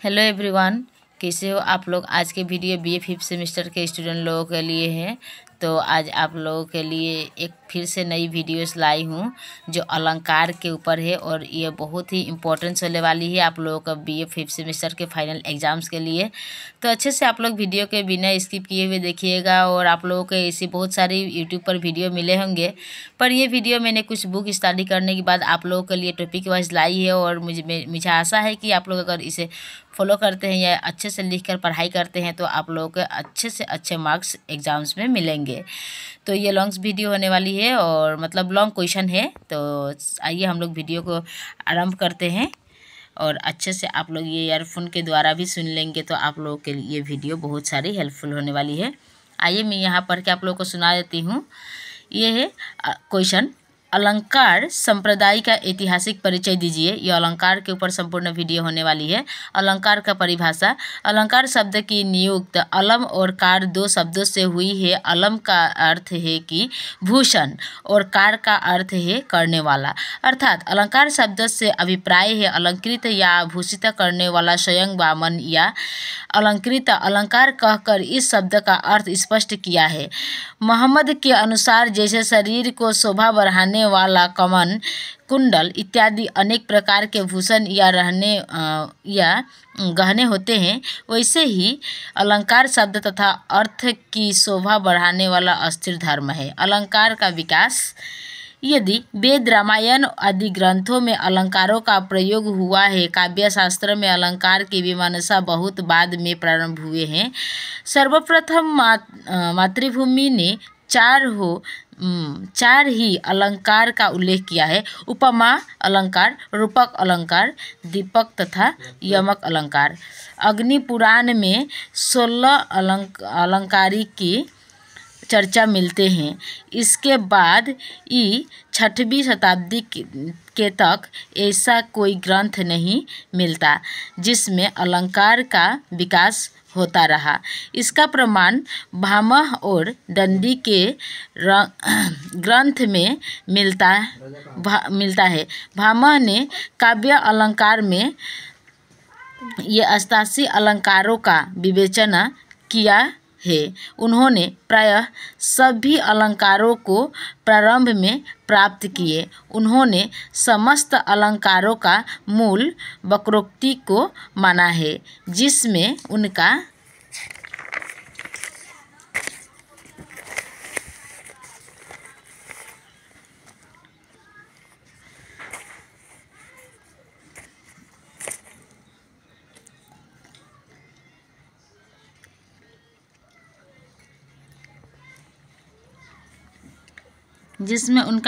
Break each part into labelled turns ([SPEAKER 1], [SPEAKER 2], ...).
[SPEAKER 1] Hello everyone, कैसे हो आप लोग। आज के वीडियो बीए 5th सेमेस्टर के स्टूडेंट लोगों के लिए है। तो आज आप लोगों के लिए एक फिर से नई वीडियोस लाई हूँ जो अलंकार के ऊपर है और ये बहुत ही इम्पोर्टेंस होने वाली है आप लोगों का बीए 5th सेमेस्टर के फाइनल एग्ज़ाम्स के लिए। तो अच्छे से आप लोग वीडियो के बिना स्किप किए हुए देखिएगा। और आप लोगों को ऐसी बहुत सारी यूट्यूब पर वीडियो मिले होंगे, पर ये वीडियो मैंने कुछ बुक स्टडी करने के बाद आप लोगों के लिए टॉपिक वाइज लाई है। और मुझे आशा है कि आप लोग अगर इसे फॉलो करते हैं या अच्छे से लिख कर पढ़ाई करते हैं तो आप लोगों को अच्छे से अच्छे मार्क्स एग्ज़ाम्स में मिलेंगे। तो ये लॉन्ग वीडियो होने वाली है और मतलब लॉन्ग क्वेश्चन है। तो आइए हम लोग वीडियो को आरंभ करते हैं और अच्छे से आप लोग ये ईयरफोन के द्वारा भी सुन लेंगे तो आप लोगों के लिए वीडियो बहुत सारी हेल्पफुल होने वाली है। आइए मैं यहाँ पढ़ के आप लोगों को सुना देती हूँ। ये है क्वेश्चन, अलंकार संप्रदाय का ऐतिहासिक परिचय दीजिए। यह अलंकार के ऊपर संपूर्ण वीडियो होने वाली है। अलंकार का परिभाषा, अलंकार शब्द की नियुक्त अलम और कार दो शब्दों से हुई है। अलम का अर्थ है कि भूषण और कार का अर्थ है करने वाला, अर्थात अलंकार शब्द से अभिप्राय है अलंकृत या भूषित करने वाला स्वयं वामन या अलंकृत। अलंकार कहकर इस शब्द का अर्थ स्पष्ट किया है। मोहम्मद के अनुसार जैसे शरीर को शोभा बढ़ाने वाला कमन, कुंडल इत्यादि अनेक प्रकार के भूषण या गहने होते हैं, वैसे ही अलंकार शब्द तथा अर्थ की शोभा बढ़ाने वाला अस्थिर धर्म है। अलंकार का विकास, यदि वेद रामायण आदि ग्रंथों में अलंकारों का प्रयोग हुआ है, काव्य शास्त्र में अलंकार की मीमांसा बहुत बाद में प्रारंभ हुए हैं। सर्वप्रथम मातृभूमि ने चार ही अलंकार का उल्लेख किया है: उपमा अलंकार, रूपक अलंकार, दीपक तथा यमक अलंकार। अग्नि पुराण में 16 अलंकारी की चर्चा मिलते हैं। इसके बाद 6वीं शताब्दी के तक ऐसा कोई ग्रंथ नहीं मिलता जिसमें अलंकार का विकास होता रहा। इसका प्रमाण भामह और दंडी के ग्रंथ में मिलता है। भामह ने काव्य अलंकार में ये 88 अलंकारों का विवेचना किया है। उन्होंने प्रायः सभी अलंकारों को प्रारंभ में प्राप्त किए। उन्होंने समस्त अलंकारों का मूल वक्रोक्ति को माना है, जिसमें उनका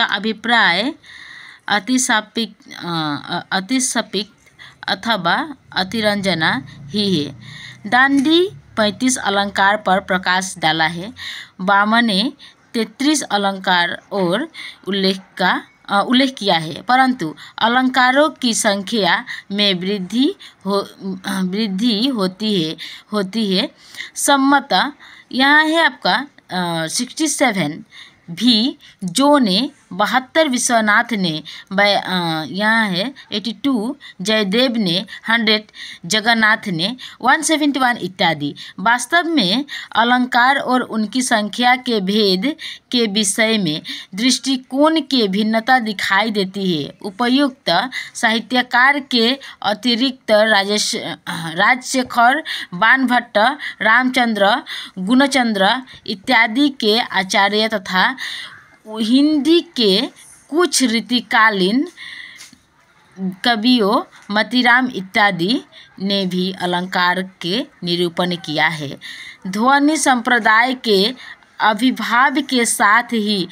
[SPEAKER 1] अभिप्राय अतिशपिक अथवा अतिरंजना ही है। दांडी 35 अलंकार पर प्रकाश डाला है। वामन ने 33 अलंकार और उल्लेख किया है, परंतु अलंकारों की संख्या में वृद्धि होती है। सम्मत यहाँ है आपका 67 भी जो ने 72, विश्वनाथ ने यहाँ है 82, जयदेव ने 100, जगन्नाथ ने 171 इत्यादि। वास्तव में अलंकार और उनकी संख्या के भेद के विषय में दृष्टिकोण की भिन्नता दिखाई देती है। उपयुक्त साहित्यकार के अतिरिक्त राजशेखर, बाणभट्ट, रामचंद्र, गुणचंद्र इत्यादि के आचार्य तथा हिंदी के कुछ रीतिकालीन कवियों, मतीराम इत्यादि ने भी अलंकार के निरूपण किया है। ध्वनि संप्रदाय के आविर्भाव के साथ ही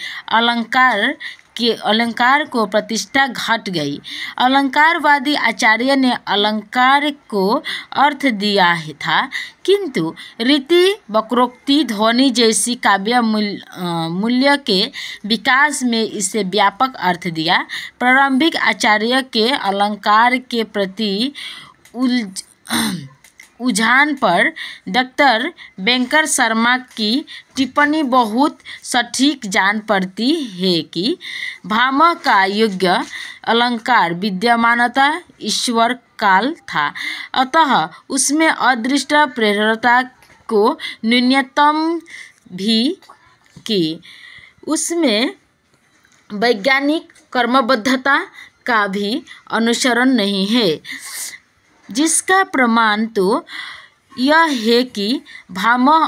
[SPEAKER 1] अलंकार को प्रतिष्ठा घट गई। अलंकारवादी आचार्य ने अलंकार को अर्थ दिया था, किंतु रीति, वक्रोक्ति, ध्वनि जैसी काव्य मूल्य के विकास में इसे व्यापक अर्थ दिया। प्रारंभिक आचार्य के अलंकार के प्रति उजान पर डॉक्टर बैंकर शर्मा की टिप्पणी बहुत सटीक जान पड़ती है कि भामह का योग्य अलंकार विद्यमानता ईश्वर काल था, अतः उसमें अदृष्ट प्रेरणता को न्यूनतम भी की। उसमें वैज्ञानिक कर्मबद्धता का भी अनुसरण नहीं है, जिसका प्रमाण तो यह है कि भामह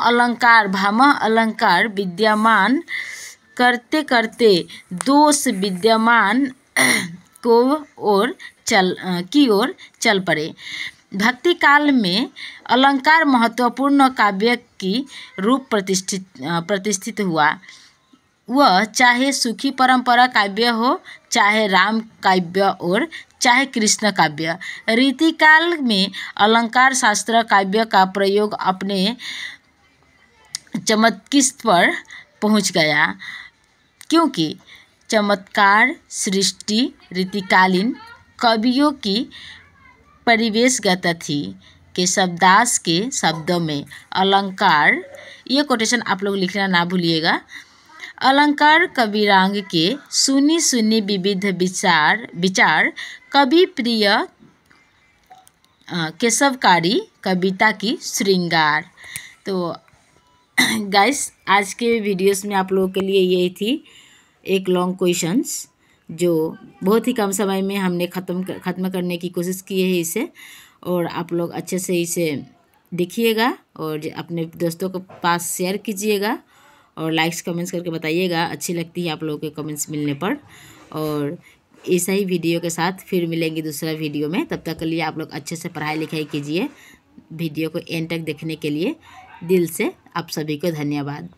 [SPEAKER 1] अलंकार विद्यमान करते करते दोष विद्यमान की ओर चल पड़े। भक्ति काल में अलंकार महत्वपूर्ण काव्य की रूप प्रतिष्ठित हुआ। वह चाहे सुखी परंपरा काव्य हो, चाहे राम काव्य और चाहे कृष्ण काव्य। रीतिकाल में अलंकार शास्त्र काव्य का प्रयोग अपने चमत्कृष्ट पर पहुंच गया, क्योंकि चमत्कार सृष्टि रीतिकालीन कवियों की परिवेशगत थी। केशवदास के शब्दों में अलंकार, ये कोटेशन आप लोग लिखना ना भूलिएगा, अलंकार कविरांग के सुनी सुनी विविध विचार कवि प्रिय केशवकारी कविता की श्रृंगार। तो गाइस, आज के वीडियोस में आप लोगों के लिए यही थी एक लॉन्ग क्वेश्चंस, जो बहुत ही कम समय में हमने ख़त्म करने की कोशिश की है इसे, और आप लोग अच्छे से इसे देखिएगा और अपने दोस्तों के पास शेयर कीजिएगा और लाइक्स कमेंट्स करके बताइएगा, अच्छी लगती है आप लोगों के कमेंट्स मिलने पर। और ऐसा ही वीडियो के साथ फिर मिलेंगे दूसरा वीडियो में। तब तक के लिए आप लोग अच्छे से पढ़ाई लिखाई कीजिए। वीडियो को एंड तक देखने के लिए दिल से आप सभी को धन्यवाद।